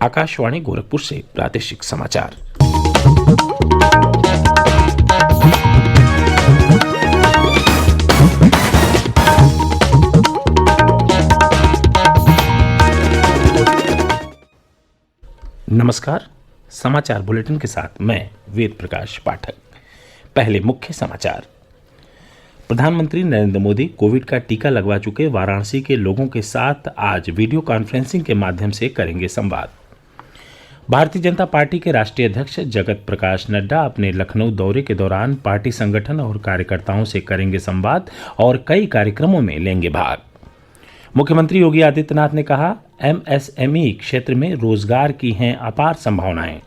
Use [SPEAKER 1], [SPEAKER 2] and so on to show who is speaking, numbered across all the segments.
[SPEAKER 1] आकाशवाणी गोरखपुर से प्रादेशिक समाचार। नमस्कार, समाचार बुलेटिन के साथ मैं वेद प्रकाश पाठक। पहले मुख्य समाचार। प्रधानमंत्री नरेंद्र मोदी कोविड का टीका लगवा चुके वाराणसी के लोगों के साथ आज वीडियो कॉन्फ्रेंसिंग के माध्यम से करेंगे संवाद। भारतीय जनता पार्टी के राष्ट्रीय अध्यक्ष जगत प्रकाश नड्डा अपने लखनऊ दौरे के दौरान पार्टी संगठन और कार्यकर्ताओं से करेंगे संवाद और कई कार्यक्रमों में लेंगे भाग। मुख्यमंत्री योगी आदित्यनाथ ने कहा, एमएसएमई क्षेत्र में रोजगार की हैं अपार संभावनाएं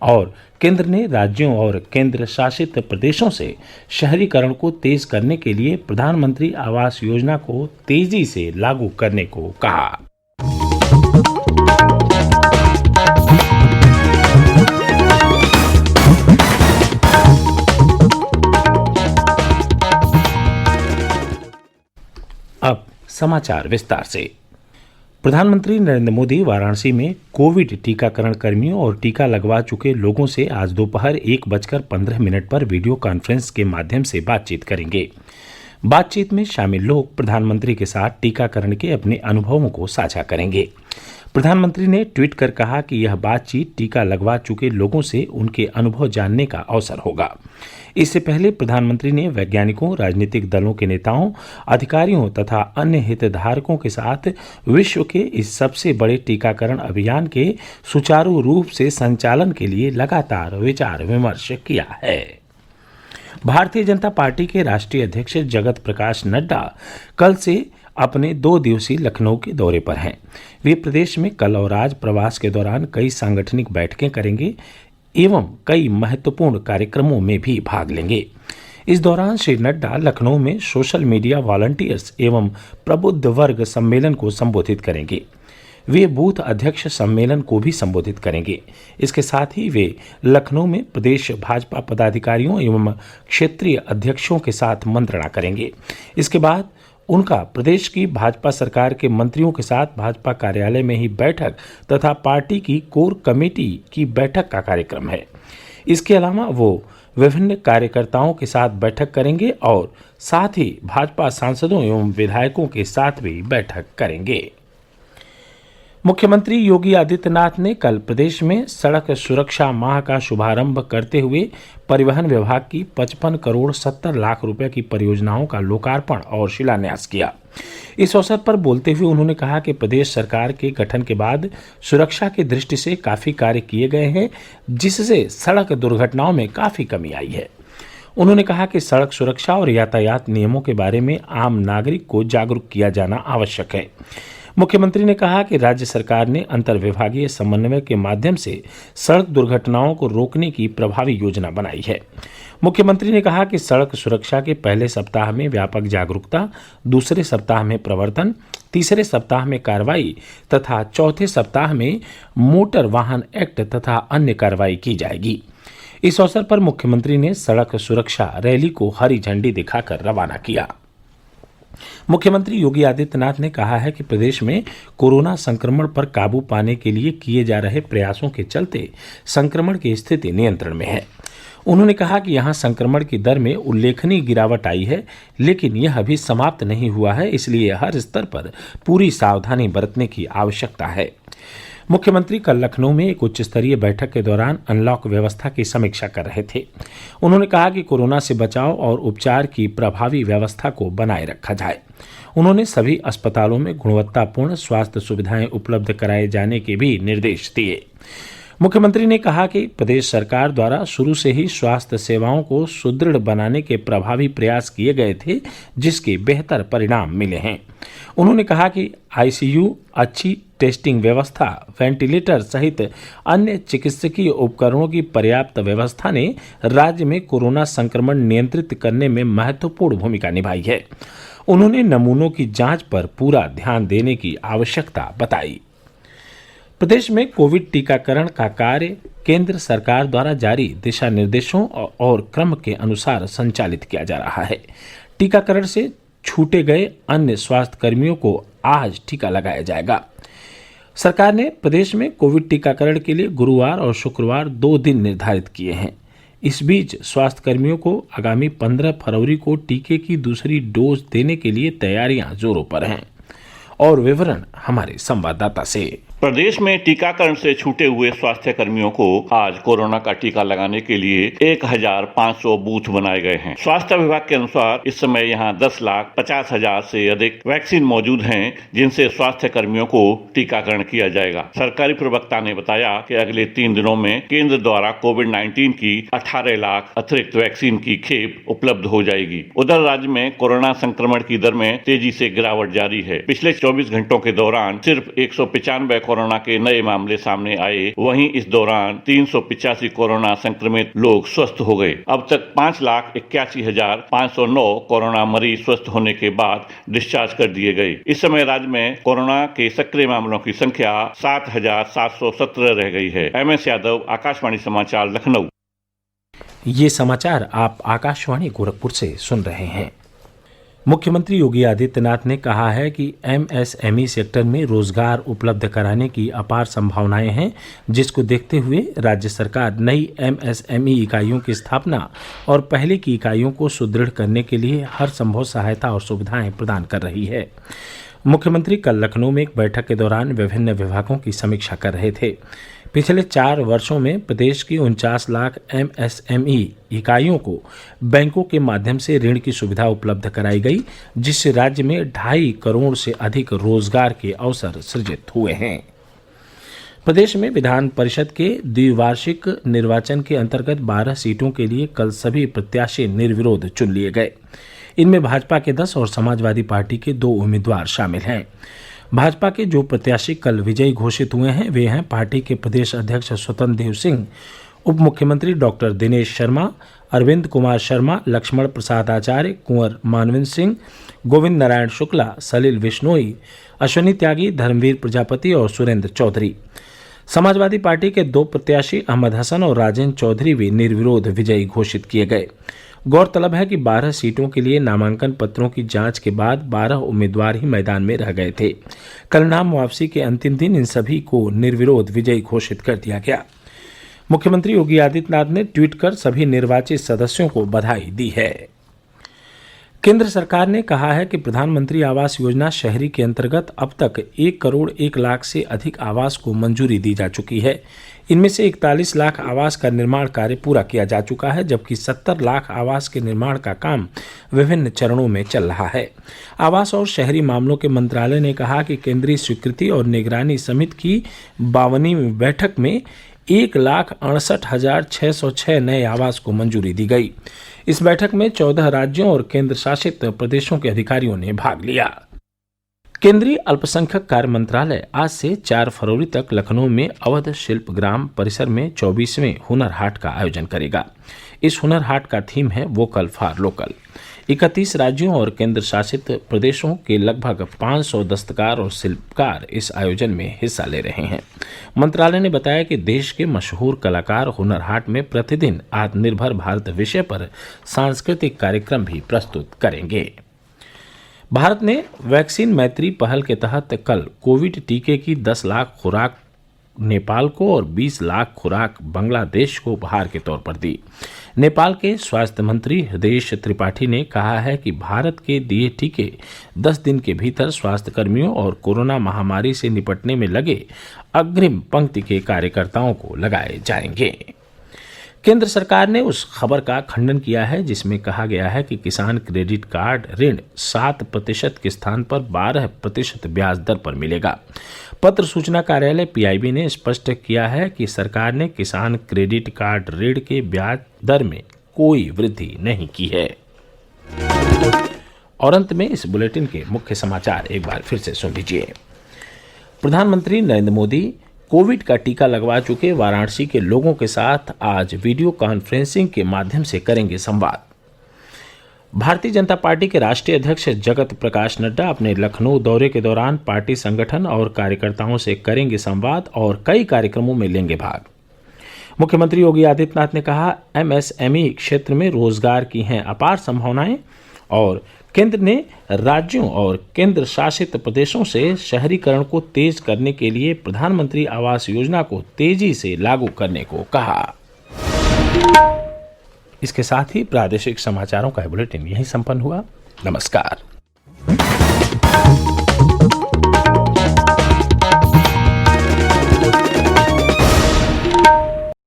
[SPEAKER 1] और केंद्र ने राज्यों और केंद्र शासित प्रदेशों से शहरीकरण को तेज करने के लिए प्रधानमंत्री आवास योजना को तेजी से लागू करने को कहा। अब समाचार विस्तार से। प्रधानमंत्री नरेंद्र मोदी वाराणसी में कोविड टीकाकरण कर्मियों और टीका लगवा चुके लोगों से आज दोपहर 1:15 पर वीडियो कॉन्फ्रेंस के माध्यम से बातचीत करेंगे। बातचीत में शामिल लोग प्रधानमंत्री के साथ टीकाकरण के अपने अनुभवों को साझा करेंगे। प्रधानमंत्री ने ट्वीट कर कहा कि यह बातचीत टीका लगवा चुके लोगों से उनके अनुभव जानने का अवसर होगा। इससे पहले प्रधानमंत्री ने वैज्ञानिकों, राजनीतिक दलों के नेताओं, अधिकारियों तथा अन्य हितधारकों के साथ विश्व के इस सबसे बड़े टीकाकरण अभियान के सुचारू रूप से संचालन के लिए लगातार विचार विमर्श किया है। भारतीय जनता पार्टी के राष्ट्रीय अध्यक्ष जगत प्रकाश नड्डा कल से अपने 2 दिवसीय लखनऊ के दौरे पर हैं। वे प्रदेश में कल और आज प्रवास के दौरान कई सांगठनिक बैठकें करेंगे एवं कई महत्वपूर्ण कार्यक्रमों में भी भाग लेंगे। इस दौरान श्री नड्डा लखनऊ में सोशल मीडिया वॉलंटियर्स एवं प्रबुद्ध वर्ग सम्मेलन को संबोधित करेंगे। वे बूथ अध्यक्ष सम्मेलन को भी संबोधित करेंगे। इसके साथ ही वे लखनऊ में प्रदेश भाजपा पदाधिकारियों एवं क्षेत्रीय अध्यक्षों के साथ मंत्रणा करेंगे। इसके बाद उनका प्रदेश की भाजपा सरकार के मंत्रियों के साथ भाजपा कार्यालय में ही बैठक तथा पार्टी की कोर कमेटी की बैठक का कार्यक्रम है। इसके अलावा वो विभिन्न कार्यकर्ताओं के साथ बैठक करेंगे और साथ ही भाजपा सांसदों एवं विधायकों के साथ भी बैठक करेंगे। मुख्यमंत्री योगी आदित्यनाथ ने कल प्रदेश में सड़क सुरक्षा माह का शुभारंभ करते हुए परिवहन विभाग की 55 करोड़ 70 लाख रुपए की परियोजनाओं का लोकार्पण और शिलान्यास किया। इस अवसर पर बोलते हुए उन्होंने कहा कि प्रदेश सरकार के गठन के बाद सुरक्षा की दृष्टि से काफी कार्य किए गए हैं, जिससे सड़क दुर्घटनाओं में काफी कमी आई है। उन्होंने कहा कि सड़क सुरक्षा और यातायात नियमों के बारे में आम नागरिक को जागरूक किया जाना आवश्यक है। मुख्यमंत्री ने कहा कि राज्य सरकार ने अंतर्विभागीय समन्वय के माध्यम से सड़क दुर्घटनाओं को रोकने की प्रभावी योजना बनाई है। मुख्यमंत्री ने कहा कि सड़क सुरक्षा के पहले सप्ताह में व्यापक जागरूकता, दूसरे सप्ताह में प्रवर्तन, तीसरे सप्ताह में कार्रवाई तथा चौथे सप्ताह में मोटर वाहन एक्ट तथा अन्य कार्रवाई की जाएगी। इस अवसर पर मुख्यमंत्री ने सड़क सुरक्षा रैली को हरी झंडी दिखाकर रवाना किया। मुख्यमंत्री योगी आदित्यनाथ ने कहा है कि प्रदेश में कोरोना संक्रमण पर काबू पाने के लिए किए जा रहे प्रयासों के चलते संक्रमण की स्थिति नियंत्रण में है। उन्होंने कहा कि यहां संक्रमण की दर में उल्लेखनीय गिरावट आई है, लेकिन यह अभी समाप्त नहीं हुआ है, इसलिए हर स्तर पर पूरी सावधानी बरतने की आवश्यकता है। मुख्यमंत्री कल लखनऊ में एक उच्च स्तरीय बैठक के दौरान अनलॉक व्यवस्था की समीक्षा कर रहे थे। उन्होंने कहा कि कोरोना से बचाव और उपचार की प्रभावी व्यवस्था को बनाए रखा जाए। उन्होंने सभी अस्पतालों में गुणवत्तापूर्ण स्वास्थ्य सुविधाएं उपलब्ध कराए जाने के भी निर्देश दिए। मुख्यमंत्री ने कहा कि प्रदेश सरकार द्वारा शुरू से ही स्वास्थ्य सेवाओं को सुदृढ़ बनाने के प्रभावी प्रयास किए गए थे, जिसके बेहतर परिणाम मिले हैं। उन्होंने कहा कि आईसीयू, अच्छी टेस्टिंग व्यवस्था, वेंटिलेटर सहित अन्य चिकित्सकीय उपकरणों की पर्याप्त व्यवस्था ने राज्य में कोरोना संक्रमण नियंत्रित करने में महत्वपूर्ण भूमिका निभाई है। उन्होंने नमूनों की जांच पर पूरा ध्यान देने की आवश्यकता बताई। प्रदेश में कोविड टीकाकरण का कार्य केंद्र सरकार द्वारा जारी दिशा निर्देशों और क्रम के अनुसार संचालित किया जा रहा है। टीकाकरण से छूटे गए अन्य स्वास्थ्य कर्मियों को आज टीका लगाया जाएगा। सरकार ने प्रदेश में कोविड टीकाकरण के लिए गुरुवार और शुक्रवार 2 दिन निर्धारित किए हैं। इस बीच स्वास्थ्यकर्मियों को आगामी 15 फरवरी को टीके की दूसरी डोज देने के लिए तैयारियां जोरों पर हैं। और विवरण हमारे संवाददाता से।
[SPEAKER 2] प्रदेश में टीकाकरण से छूटे हुए स्वास्थ्य कर्मियों को आज कोरोना का टीका लगाने के लिए 1500 बूथ बनाए गए हैं। स्वास्थ्य विभाग के अनुसार इस समय यहां 10,50,000 से अधिक वैक्सीन मौजूद हैं, जिनसे स्वास्थ्य कर्मियों को टीकाकरण किया जाएगा। सरकारी प्रवक्ता ने बताया कि अगले 3 दिनों में केंद्र द्वारा कोविड-19 की 18 लाख अतिरिक्त वैक्सीन की खेप उपलब्ध हो जाएगी। उधर राज्य में कोरोना संक्रमण की दर में तेजी से गिरावट जारी है। पिछले 24 घंटों के दौरान सिर्फ 195 कोरोना के नए मामले सामने आए। वहीं इस दौरान 385 कोरोना संक्रमित लोग स्वस्थ हो गए। अब तक 5,81,509 कोरोना मरीज स्वस्थ होने के बाद डिस्चार्ज कर दिए गए। इस समय राज्य में कोरोना के सक्रिय मामलों की संख्या 7,717 रह गई है। MS यादव, आकाशवाणी समाचार, लखनऊ।
[SPEAKER 1] ये समाचार आप आकाशवाणी गोरखपुर से सुन रहे हैं। मुख्यमंत्री योगी आदित्यनाथ ने कहा है कि MSME सेक्टर में रोजगार उपलब्ध कराने की अपार संभावनाएं हैं, जिसको देखते हुए राज्य सरकार नई MSME इकाइयों की स्थापना और पहले की इकाइयों को सुदृढ़ करने के लिए हर संभव सहायता और सुविधाएं प्रदान कर रही है। मुख्यमंत्री कल लखनऊ में एक बैठक के दौरान विभिन्न विभागों की समीक्षा कर रहे थे। पिछले 4 वर्षों में प्रदेश की 49 लाख MSME इकाइयों को बैंकों के माध्यम से ऋण की सुविधा उपलब्ध कराई गई, जिससे राज्य में 2.5 करोड़ से अधिक रोजगार के अवसर सृजित हुए हैं। प्रदेश में विधान परिषद के द्विवार्षिक निर्वाचन के अंतर्गत 12 सीटों के लिए कल सभी प्रत्याशी निर्विरोध चुन लिए गए। इनमें भाजपा के 10 और समाजवादी पार्टी के 2 उम्मीदवार शामिल हैं। भाजपा के जो प्रत्याशी कल विजयी घोषित हुए हैं वे हैं पार्टी के प्रदेश अध्यक्ष स्वतंत्र देव सिंह, उप मुख्यमंत्री डॉक्टर दिनेश शर्मा, अरविंद कुमार शर्मा, लक्ष्मण प्रसाद आचार्य, कुंवर मानवेंद्र सिंह, गोविंद नारायण शुक्ला, सलिल बिश्नोई, अश्वनी त्यागी, धर्मवीर प्रजापति और सुरेंद्र चौधरी। समाजवादी पार्टी के 2 प्रत्याशी अहमद हसन और राजेंद्र चौधरी भी निर्विरोध विजयी घोषित किए गए। गौरतलब है कि 12 सीटों के लिए नामांकन पत्रों की जांच के बाद 12 उम्मीदवार ही मैदान में रह गए थे। कल नाम वापसी के अंतिम दिन इन सभी को निर्विरोध विजयी घोषित कर दिया गया। मुख्यमंत्री योगी आदित्यनाथ ने ट्वीट कर सभी निर्वाचित सदस्यों को बधाई दी है। केंद्र सरकार ने कहा है कि प्रधानमंत्री आवास योजना शहरी के अंतर्गत अब तक 1 करोड़ 1 लाख से अधिक आवास को मंजूरी दी जा चुकी है। इनमें से 41 लाख आवास का निर्माण कार्य पूरा किया जा चुका है, जबकि 70 लाख आवास के निर्माण का काम विभिन्न चरणों में चल रहा है। आवास और शहरी मामलों के मंत्रालय ने कहा कि केंद्रीय स्वीकृति और निगरानी समिति की 52वीं बैठक में 1,68,606 नए आवास को मंजूरी दी गई। इस बैठक में 14 राज्यों और केंद्र शासित प्रदेशों के अधिकारियों ने भाग लिया। केंद्रीय अल्पसंख्यक कार्य मंत्रालय आज से 4 फरवरी तक लखनऊ में अवध शिल्प ग्राम परिसर में 24वें हुनर हाट का आयोजन करेगा। इस हुनर हाट का थीम है वोकल फॉर लोकल। 31 राज्यों और केंद्र शासित प्रदेशों के लगभग 500 दस्तकार और शिल्पकार इस आयोजन में हिस्सा ले रहे हैं। मंत्रालय ने बताया कि देश के मशहूर कलाकार हुनर हाट में प्रतिदिन आत्मनिर्भर भारत विषय पर सांस्कृतिक कार्यक्रम भी प्रस्तुत करेंगे। भारत ने वैक्सीन मैत्री पहल के तहत कल कोविड टीके की 10 लाख खुराक नेपाल को और 20 लाख खुराक बांग्लादेश को उपहार के तौर पर दी। नेपाल के स्वास्थ्य मंत्री हृदयेश त्रिपाठी ने कहा है कि भारत के दिए टीके 10 दिन के भीतर स्वास्थ्यकर्मियों और कोरोना महामारी से निपटने में लगे अग्रिम पंक्ति के कार्यकर्ताओं को लगाए जाएंगे। केंद्र सरकार ने उस खबर का खंडन किया है जिसमें कहा गया है कि किसान क्रेडिट कार्ड ऋण 7% के स्थान पर 12% ब्याज दर पर मिलेगा। पत्र सूचना कार्यालय PIB ने स्पष्ट किया है कि सरकार ने किसान क्रेडिट कार्ड ऋण के ब्याज दर में कोई वृद्धि नहीं की है। और अंत में इस बुलेटिन के मुख्य समाचार एक बार फिर से सुन लीजिए। प्रधानमंत्री नरेंद्र मोदी कोविड का टीका लगवा चुके वाराणसी के लोगों के साथ आज वीडियो कॉन्फ्रेंसिंग के माध्यम से करेंगे संवाद। भारतीय जनता पार्टी के राष्ट्रीय अध्यक्ष जगत प्रकाश नड्डा अपने लखनऊ दौरे के दौरान पार्टी संगठन और कार्यकर्ताओं से करेंगे संवाद और कई कार्यक्रमों में लेंगे भाग। मुख्यमंत्री योगी आदित्यनाथ ने कहा, MSME क्षेत्र में रोजगार की हैं अपार संभावनाएं और केंद्र ने राज्यों और केंद्र शासित प्रदेशों से शहरीकरण को तेज करने के लिए प्रधानमंत्री आवास योजना को तेजी से लागू करने को कहा। इसके साथ ही प्रादेशिक समाचारों का बुलेटिन यहीं संपन्न हुआ। नमस्कार।